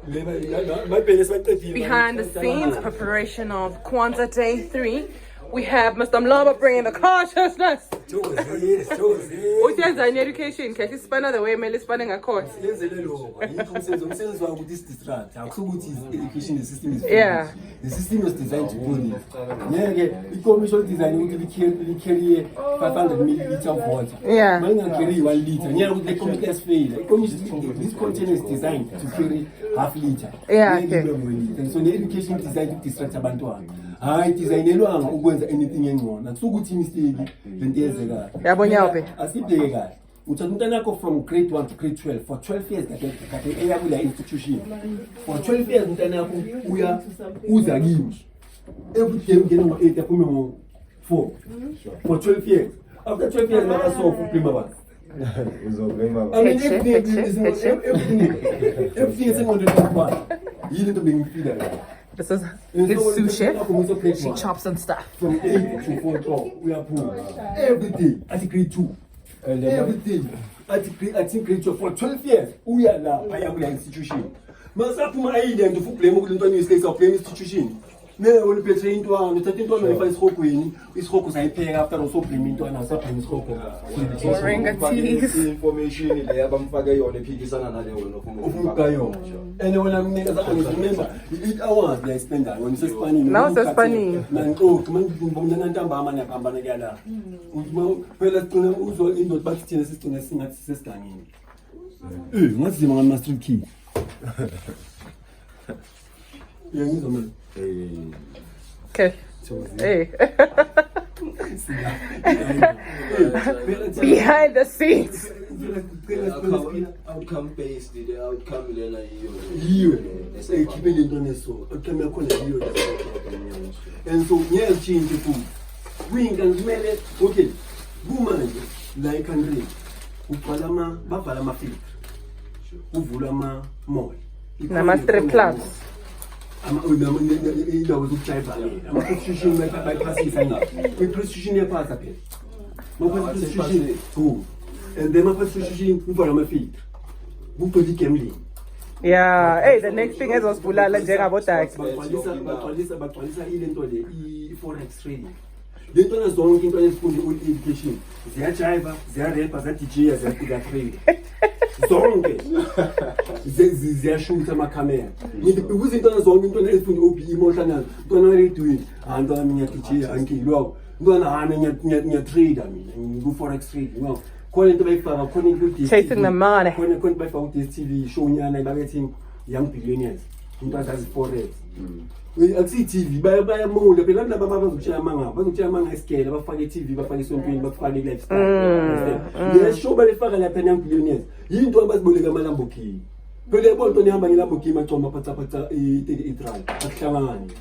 Behind the scenes preparation of Kwanzaa Day 3, we have Mr. Mloba bringing the consciousness. Uyenza in education, can you spend the way Mel spending a course? Yeah. The system was designed to do this. Yeah, the commercial design will carry 500 milliliters of water. Yeah. Mine can carry 1 liter. Yeah, the committees fail. This container is designed to carry half liter. Yeah, okay. And so the education is designed to distract abantu. I design anything anymore. So good mistake. Asibheka. Umntwana from grade 1 to grade 12 for 12 years kade eyabula institution. For 12 years umntwana uza kimi. Every day ngena ngo8 aphume ngo4. For 12 years. After 12 years makasofa uplima bani. I mean, everything is 101. You need to be feeder. This is sushi. She chops and stuff. From 8 to 4 o'clock, we are poor. Every day, at grade 2. Every day, at grade 2 for 12 years. We are now, I am an institution. Masapuma Aiden to play more than 20 states of play institution. No, when you play into one, the 13th one, if I smoke in, is focus I pay after also playing into an answer in scope. Information in the Abamfaga or the Pigisan and other one. And when I'm remember, 8 hours they spend that when it's funny. Now it's funny. Oh, come on, together. Also in the back to the sister. What's the master key? Okay. Hey. Behind the scenes. Outcome based, the outcome and so yeah, change the food. We can smell it. Okay, woman like Andre, Bafalama filter, Uvulama mall. Nama strip clubs. I'm a precision by passing. We precision your pass up here. My precision, and then my precision for my feet. Who put the Kemley? Yeah, hey, the next thing is was Bulala Jerabotak. But forex trading. They don't have long into education. They are driver, they are rappers, they are DJs, they are trade. Zonke ziyashutha camera. Ukuthi into zonke into efuna OP emotional ntwana redwini ntwana mina DJ angilwa ntwana hami nya trade mina go forex trade no khona into bayifaka khona into chasing the money khona bayifaka ku TV show nyana babethi young billionaires into azazi forex akusi TV bayamula phela laba bazokushaya manga iskele bafake TV bafake isontweni bafake lifestyle yesho balifaka lapha young billionaires yinto abaziboleka amaLamborghini phela yebo into nihamba ngeLamborghini macomba phatha 38 rand akuhlangani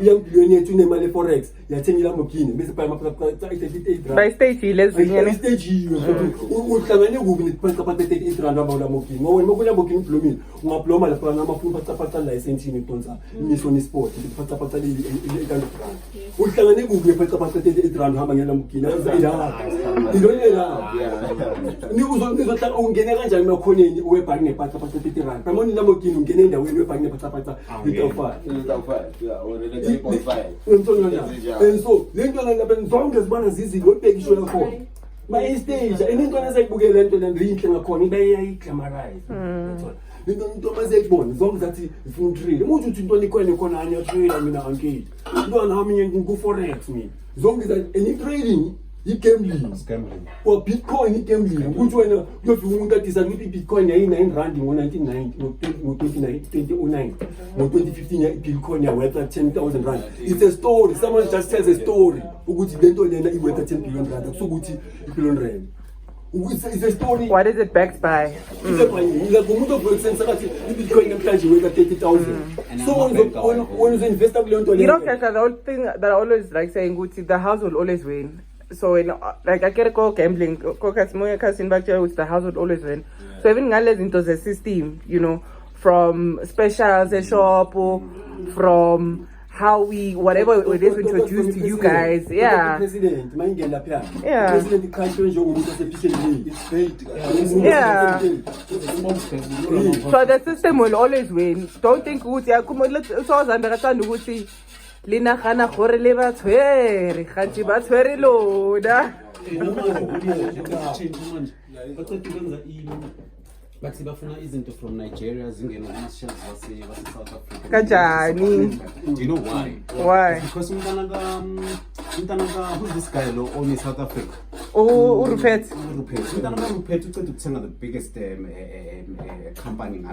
young billionaire unemali forex yathenga iLamborghini bese phela phatha 38 rand by stage lezinyene stage uhlangane kubi phatha 38 rand abaLamborghini ngoba makuLamborghini ublomile ungabloma lapha ngamafuna phatha license ni tonsa nisoni sport phatha le kind of rand uhlangane kubi phatha 38 rand hamba ngeLamborghini ilonela ni uzothatha ungena kanjani makhoneni webhange phatha 38 rand phamoni Lamborghini ungena endaweni webhange phatha 5 yeah, or 3.5. And so lento lapha zonke zibana zizinto obhekisho lakho by stage into nasayibukela lento lenhle ngakhona bayayiglamorize into masayibona zonke zathi ifuna trade umuntu uthi into likhona khona anya trade mina angeke into nami ngu forex mina zonke za any trading gambling or Bitcoin gambling ukuthi wena uyofika umuntu athi ukuthi iBitcoin yayi 9 rand ngo1990 ngo2009 ngo2015 iBitcoin ya worth 10,000 rand. It's a story, someone just tells a story ukuthi lento lena I worth 10 billion rand akusukuthi ibillion rand. It's a story. What is it backed by? Umuntu obusenza kathi iBitcoin namhlanje worth 30,000. So when you invest kule nto lena, you don't catch that. The whole thing that I always like saying ukuthi the house will always win. So in like I get go gambling, the house would always win. So even into the system, you know, from specials a shop or from how whatever it is we introduce to you guys. Yeah. President, mayingena lapha. Yeah. President ikhashwe njengomuntu osephisheni. It's fate. Yeah. So the system will always win. Don't think ukuthi usozambe kathanda ukuthi lina khana gore le batshwere khanti batshwere lona. But sibafuna izinto from Nigeria zingena kuma-shelves wase-South Africa. Kanjani? Do you know why? Why? Because who's this guy lo own South Africa? Urupet. Rupert uceda ukuthenga the biggest company in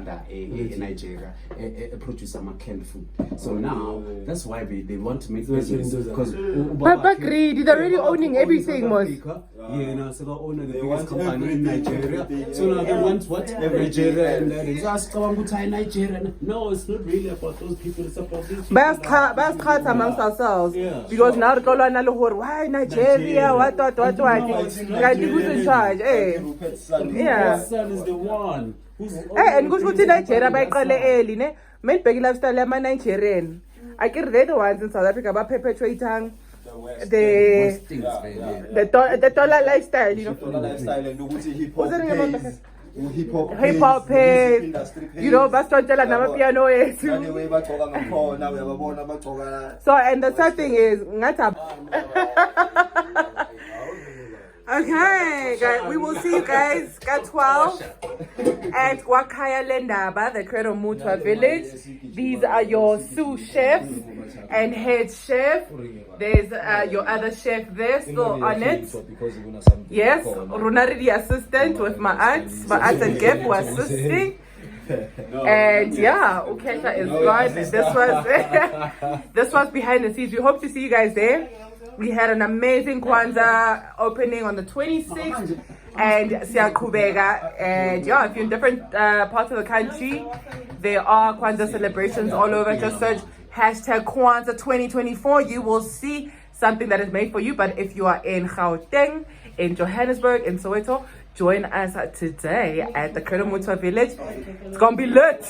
Nigeria, a producer canned food. So now that's why they want to make business because But greedy, they're already owning everything, Mos. Yeah, now so they own the biggest company in Nigeria. So now they want what? Nigeria and they ask Nigeria. No, it's not really about those people, it's about these people. Best cut amongst ourselves. Because now the color why Nigeria, what. Like who's in charge? Yeah. His son is the one who's And good to Nigeria by Kale Eli, ne? Made big lifestyle am Nigerian. I can read the ones in South Africa about perpetuating the dollar lifestyle, you know. Dollar lifestyle and ukuthi hip hop What's the name about pays. Hip hop pays, industry pays. you know, basically nama piano ethu. Anyway, bagcoka ngakhona uyababona bagcoka. So and the third thing is ngata. Okay, guys, we will see you guys at 12 at Wakaya Lendaba, the Credo Mutwa village. These are your sous chefs and head chef. There's your other chef there still on it. Yes, Runari the assistant with my aunt and Gep was assisting. And yeah, Ukesha is gone. This was behind the scenes. We hope to see you guys there. We had an amazing Kwanzaa opening on the 26th and Siakubega. And yeah, if you're in different parts of the country, there are Kwanzaa celebrations all over. Just search hashtag Kwanzaa 2024. You will see something that is made for you. But if you are in Gauteng, in Johannesburg, in Soweto, join us today at the Credo Mutwa village. It's gonna be lit.